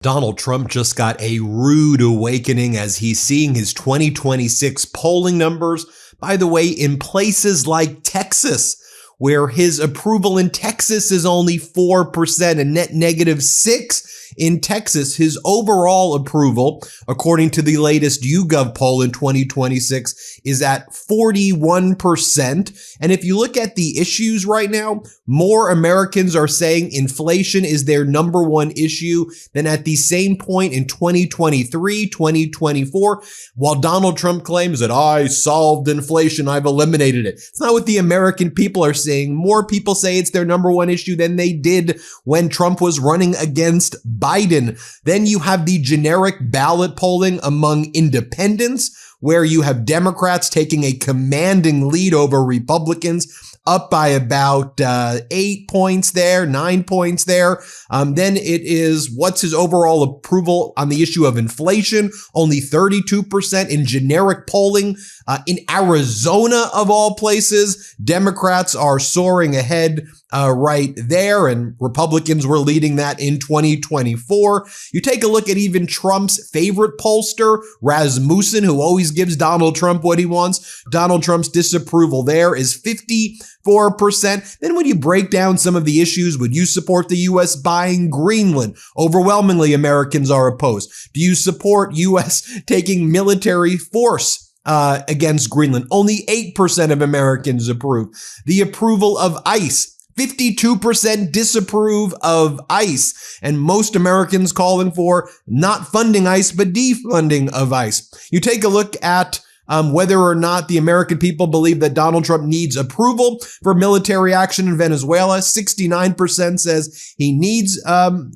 Donald Trump just got a rude awakening as he's seeing his 2026 polling numbers, by the way, in places like Texas, where his approval in Texas is only 4%, a net negative 6 in Texas. His overall approval, according to the latest YouGov poll in 2026, is at 41%. And if you look at the issues right now, more Americans are saying inflation is their number one issue than at the same point in 2023, 2024, while Donald Trump claims that I solved inflation, I've eliminated it. It's not what the American people are saying. More people say it's their number one issue than they did when Trump was running against Biden. Then you have the generic ballot polling among independents, where you have Democrats taking a commanding lead over Republicans, up by about 8 points there, 9 points there. Then it is, what's his overall approval on the issue of inflation? Only 32% in generic polling. In Arizona, of all places, Democrats are soaring ahead right there, and Republicans were leading that in 2024. You take a look at even Trump's favorite pollster, Rasmussen, who always gives Donald Trump what he wants. Donald Trump's disapproval there is 54%. Then when you break down some of the issues, would you support the U.S. buying Greenland? Overwhelmingly, Americans are opposed. Do you support U.S. taking military force against Greenland? Only 8% of Americans approve. The approval of ICE, 52% disapprove of ICE, and most Americans calling for not funding ICE, but defunding of ICE. You take a look at whether or not the American people believe that Donald Trump needs approval for military action in Venezuela. 69% says he needs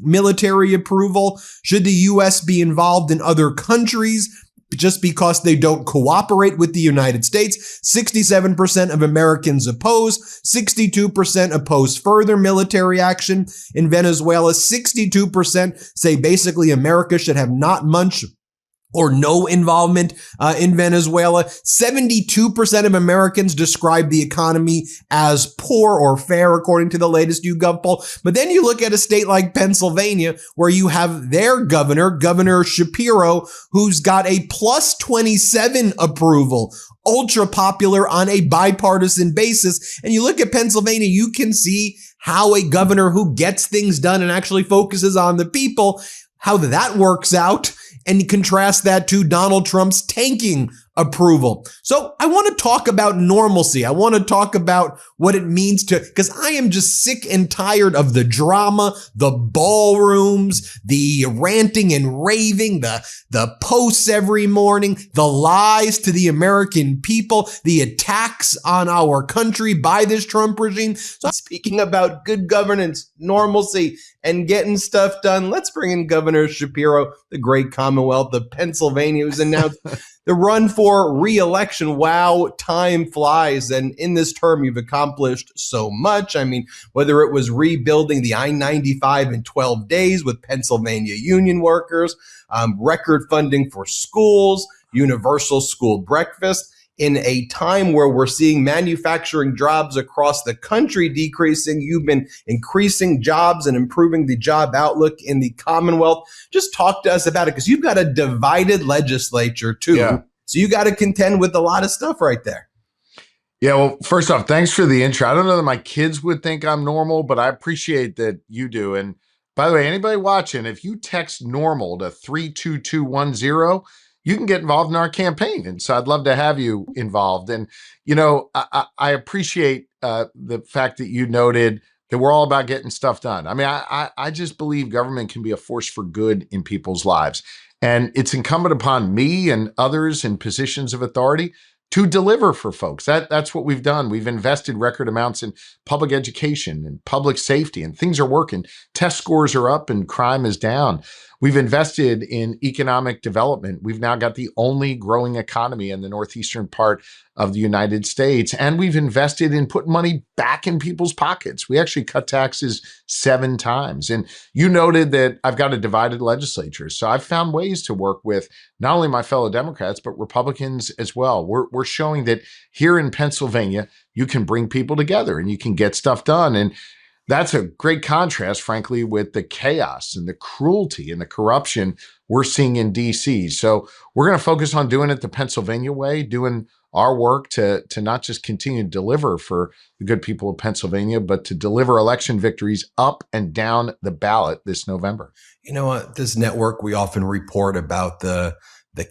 military approval. Should the U.S. be involved in other countries just because they don't cooperate with the United States? 67% of Americans oppose. 62% oppose further military action in Venezuela. 62% say basically America should have not much or no involvement in Venezuela. 72% of Americans describe the economy as poor or fair, according to the latest YouGov poll. But then you look at a state like Pennsylvania, where you have their Governor Shapiro, who's got a plus 27 approval, ultra popular on a bipartisan basis. And you look at Pennsylvania, you can see how a governor who gets things done and actually focuses on the people, how that works out. And you contrast that to Donald Trump's tanking approval. So I want to talk about normalcy. I want to talk about what it means to, because I am just sick and tired of the drama, the ballrooms, the ranting and raving, the posts every morning, the lies to the American people, the attacks on our country by this Trump regime. So speaking about good governance, normalcy, and getting stuff done, let's bring in Governor Shapiro, the great Commonwealth of Pennsylvania, who's announced the run for re-election. Wow, time flies. And in this term, you've accomplished so much. I mean, whether it was rebuilding the I-95 in 12 days with Pennsylvania union workers, record funding for schools, universal school breakfast, in a time where we're seeing manufacturing jobs across the country decreasing, you've been increasing jobs and improving the job outlook in the Commonwealth. Just talk to us about it, because you've got a divided legislature too. Yeah. So you got to contend with a lot of stuff right there. Yeah, well, first off, thanks for the intro. I don't know that my kids would think I'm normal, but I appreciate that you do. And by the way, anybody watching, if you text normal to 32210, you can get involved in our campaign. And so I'd love to have you involved. And, you know, I appreciate the fact that you noted that we're all about getting stuff done. I mean, I just believe government can be a force for good in people's lives. And it's incumbent upon me and others in positions of authority to deliver for folks. That's what we've done. We've invested record amounts in public education and public safety, and things are working. Test scores are up and crime is down. We've invested in economic development. We've now got the only growing economy in the northeastern part of the United States. And we've invested in putting money back in people's pockets. We actually cut taxes 7 times. And you noted that I've got a divided legislature. So I've found ways to work with not only my fellow Democrats, but Republicans as well. We're showing that here in Pennsylvania, you can bring people together and you can get stuff done. And That's a great contrast, frankly, with the chaos and the cruelty and the corruption we're seeing in DC. So we're going to focus on doing it the Pennsylvania way, doing our work to not just continue to deliver for the good people of Pennsylvania, but to deliver election victories up and down the ballot this November. You know what? This network, we often report about the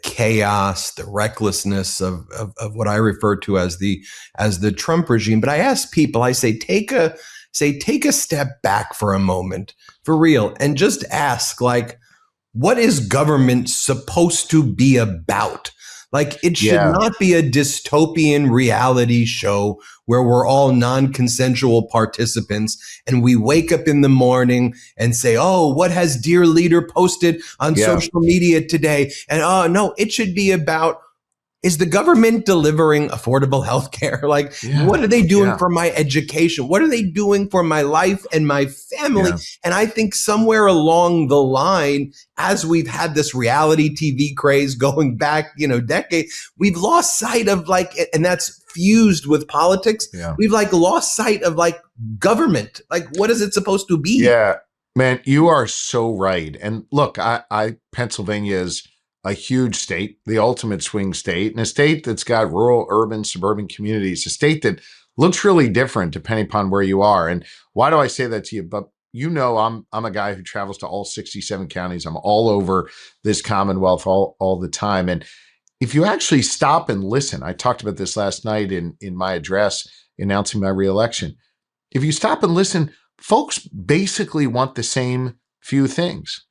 chaos, the recklessness of what I refer to as the Trump regime. But I ask people, I say, take a step back for a moment, for real, and just ask, like, what is government supposed to be about? Like, it should not be a dystopian reality show where we're all non-consensual participants and we wake up in the morning and say, oh, what has dear leader posted on social media today? And oh, no, it should be about, is the government delivering affordable health care? Like, what are they doing for my education? What are they doing for my life and my family? And I think somewhere along the line, as we've had this reality TV craze going back, decades, we've lost sight of, like, and that's fused with politics. We've lost sight of government. Like, what is it supposed to be? Yeah, man, you are so right. And look, Pennsylvania is a huge state, the ultimate swing state, and a state that's got rural, urban, suburban communities, a state that looks really different depending upon where you are. And why do I say that to you? But I'm a guy who travels to all 67 counties. I'm all over this Commonwealth all the time. And if you actually stop and listen, I talked about this last night in my address announcing my reelection. If you stop and listen, folks basically want the same few things.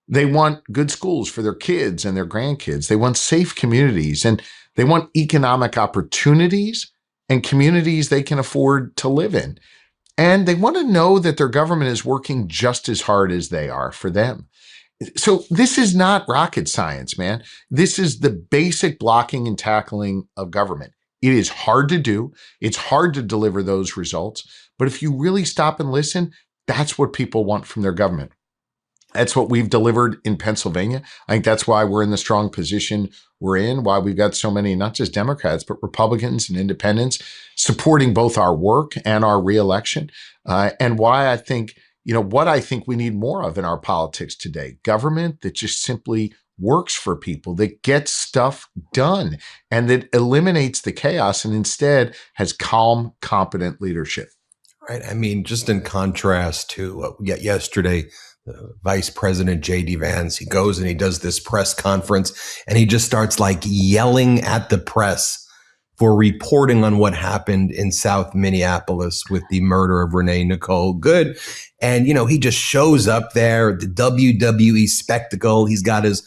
They want good schools for their kids and their grandkids. They want safe communities, and they want economic opportunities and communities they can afford to live in. And they want to know that their government is working just as hard as they are for them. So this is not rocket science, man. This is the basic blocking and tackling of government. It is hard to do. It's hard to deliver those results. But if you really stop and listen, that's what people want from their government. That's what we've delivered in Pennsylvania. I think that's why we're in the strong position we're in, why we've got so many, not just Democrats, but Republicans and independents supporting both our work and our reelection. And why I think, what I think we need more of in our politics today, government that just simply works for people, that gets stuff done, and that eliminates the chaos and instead has calm, competent leadership. Right. I mean, just in contrast to yesterday, Vice President J.D. Vance, he goes and he does this press conference and he just starts yelling at the press for reporting on what happened in South Minneapolis with the murder of Renee Nicole Good. And, he just shows up there, the WWE spectacle. He's got his,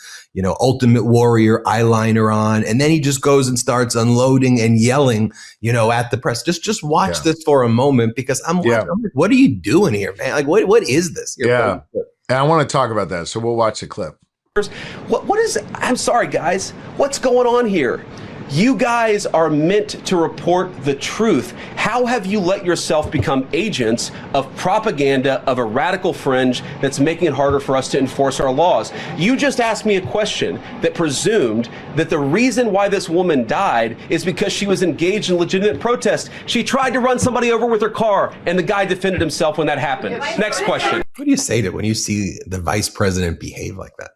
Ultimate Warrior eyeliner on. And then he just goes and starts unloading and yelling, at the press. Just watch this for a moment, because I'm like, what are you doing here, man? Like, what is this? And I want to talk about that. So we'll watch the clip. I'm sorry, guys. What's going on here? You guys are meant to report the truth. How have you let yourself become agents of propaganda of a radical fringe that's making it harder for us to enforce our laws? You just asked me a question that presumed that the reason why this woman died is because she was engaged in legitimate protest. She tried to run somebody over with her car, and the guy defended himself when that happened. Next question. What do you say to when you see the vice president behave like that?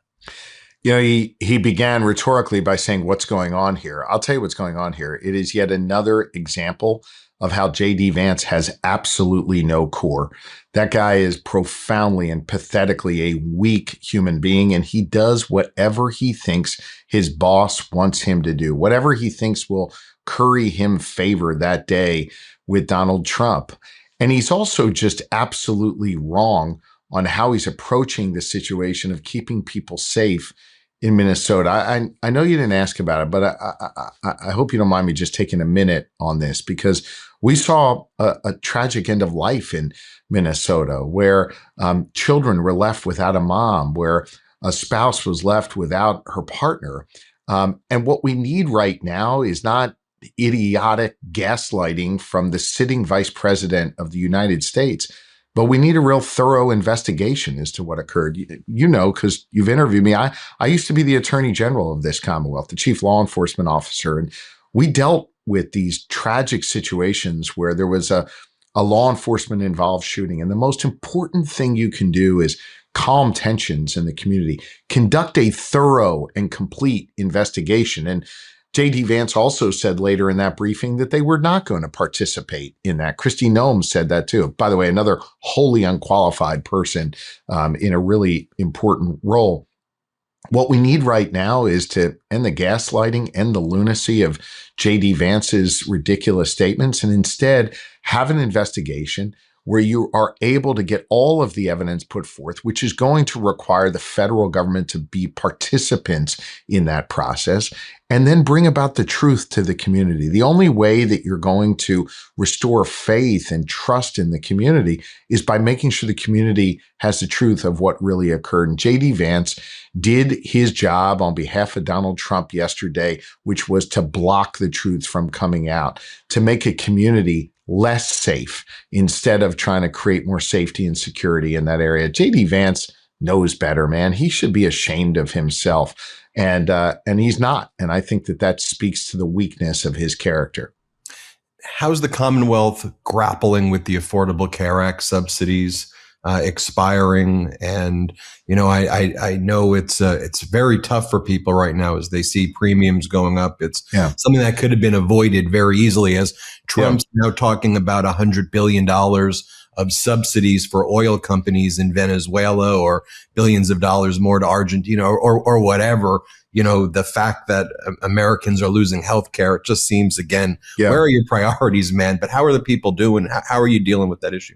He began rhetorically by saying, what's going on here? I'll tell you what's going on here. It is yet another example of how J.D. Vance has absolutely no core. That guy is profoundly and pathetically a weak human being, and he does whatever he thinks his boss wants him to do, whatever he thinks will curry him favor that day with Donald Trump. And he's also just absolutely wrong on how he's approaching the situation of keeping people safe in Minnesota. I know you didn't ask about it, but I hope you don't mind me just taking a minute on this, because we saw a tragic end of life in Minnesota where children were left without a mom, where a spouse was left without her partner. And what we need right now is not idiotic gaslighting from the sitting vice president of the United States, but we need a real thorough investigation as to what occurred. Because you've interviewed me. I used to be the attorney general of this Commonwealth, the chief law enforcement officer. And we dealt with these tragic situations where there was a a law enforcement involved shooting. And the most important thing you can do is calm tensions in the community, conduct a thorough and complete investigation. And J.D. Vance also said later in that briefing that they were not going to participate in that. Kristi Noem said that too. By the way, another wholly unqualified person in a really important role. What we need right now is to end the gaslighting, end the lunacy of J.D. Vance's ridiculous statements, and instead have an investigation where you are able to get all of the evidence put forth, which is going to require the federal government to be participants in that process, and then bring about the truth to the community. The only way that you're going to restore faith and trust in the community is by making sure the community has the truth of what really occurred. And J.D. Vance did his job on behalf of Donald Trump yesterday, which was to block the truth from coming out, to make a community less safe instead of trying to create more safety and security in that area. J.D. Vance knows better, man. He should be ashamed of himself. And he's not. And I think that speaks to the weakness of his character. How's the Commonwealth grappling with the Affordable Care Act subsidies expiring? And, I know it's very tough for people right now as they see premiums going up. It's something that could have been avoided very easily, as Trump's now talking about $100 billion of subsidies for oil companies in Venezuela, or billions of dollars more to Argentina, or whatever. The fact that Americans are losing healthcare, it just seems, again, where are your priorities, man? But how are the people doing? How are you dealing with that issue?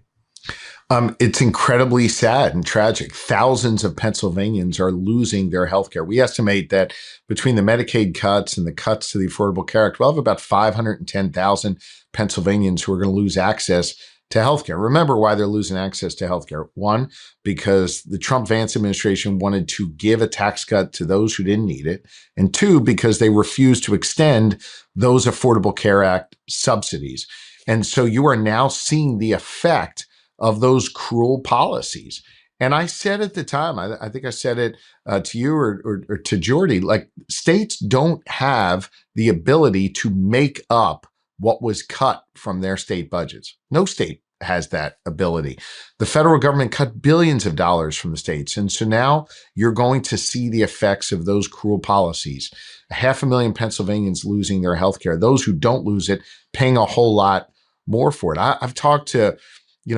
It's incredibly sad and tragic. Thousands of Pennsylvanians are losing their healthcare. We estimate that between the Medicaid cuts and the cuts to the Affordable Care Act, we'll have about 510,000 Pennsylvanians who are going to lose access to healthcare. Remember why they're losing access to healthcare. One, because the Trump-Vance administration wanted to give a tax cut to those who didn't need it. And two, because they refused to extend those Affordable Care Act subsidies. And so you are now seeing the effect of those cruel policies. And I said at the time, I think I said it to you or to Jordy, like, states don't have the ability to make up what was cut from their state budgets. No state has that ability. The federal government cut billions of dollars from the states. And so now you're going to see the effects of those cruel policies. 500,000 Pennsylvanians losing their health care. Those who don't lose it, paying a whole lot more for it. I've talked to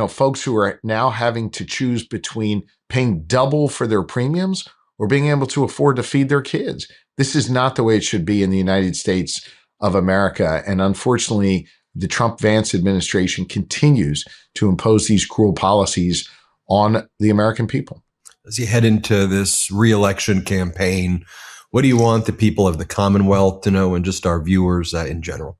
folks who are now having to choose between paying double for their premiums or being able to afford to feed their kids. This is not the way it should be in the United States of America. And unfortunately, the Trump-Vance administration continues to impose these cruel policies on the American people. As you head into this re-election campaign, what do you want the people of the Commonwealth to know, and just our viewers in general?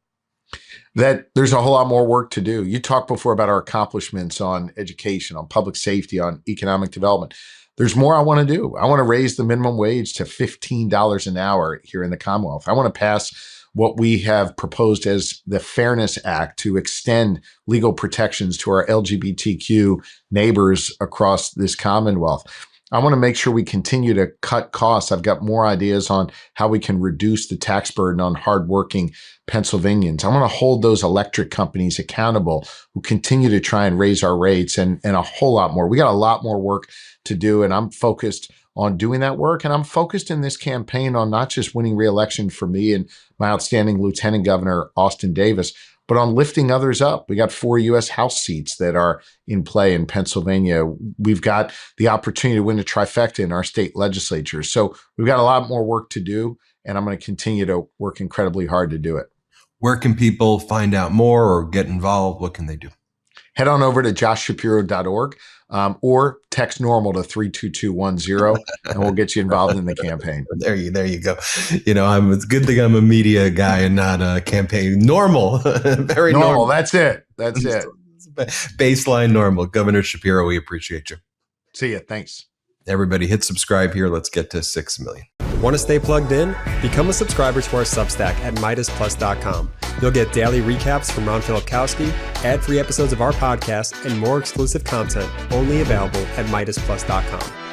That there's a whole lot more work to do. You talked before about our accomplishments on education, on public safety, on economic development. There's more I want to do. I want to raise the minimum wage to $15 an hour here in the Commonwealth. I want to pass what we have proposed as the Fairness Act to extend legal protections to our LGBTQ neighbors across this Commonwealth. I want to make sure we continue to cut costs. I've got more ideas on how we can reduce the tax burden on hardworking Pennsylvanians. I want to hold those electric companies accountable who continue to try and raise our rates, and a whole lot more. We got a lot more work to do, and I'm focused on doing that work. And I'm focused in this campaign on not just winning re-election for me and my outstanding Lieutenant Governor, Austin Davis, but on lifting others up. We got 4 U.S. House seats that are in play in Pennsylvania. We've got the opportunity to win a trifecta in our state legislature. So we've got a lot more work to do, and I'm going to continue to work incredibly hard to do it. Where can people find out more or get involved? What can they do? Head on over to joshshapiro.org or text normal to 32210, and we'll get you involved in the campaign. There you go. It's a good thing I'm a media guy and not a campaign. Normal, very normal. That's it. Baseline normal. Governor Shapiro, we appreciate you. See ya. Thanks. Everybody hit subscribe here. Let's get to 6 million. Want to stay plugged in? Become a subscriber to our Substack at MeidasPlus.com. You'll get daily recaps from Ron Filipkowski, ad-free episodes of our podcast, and more exclusive content only available at MeidasPlus.com.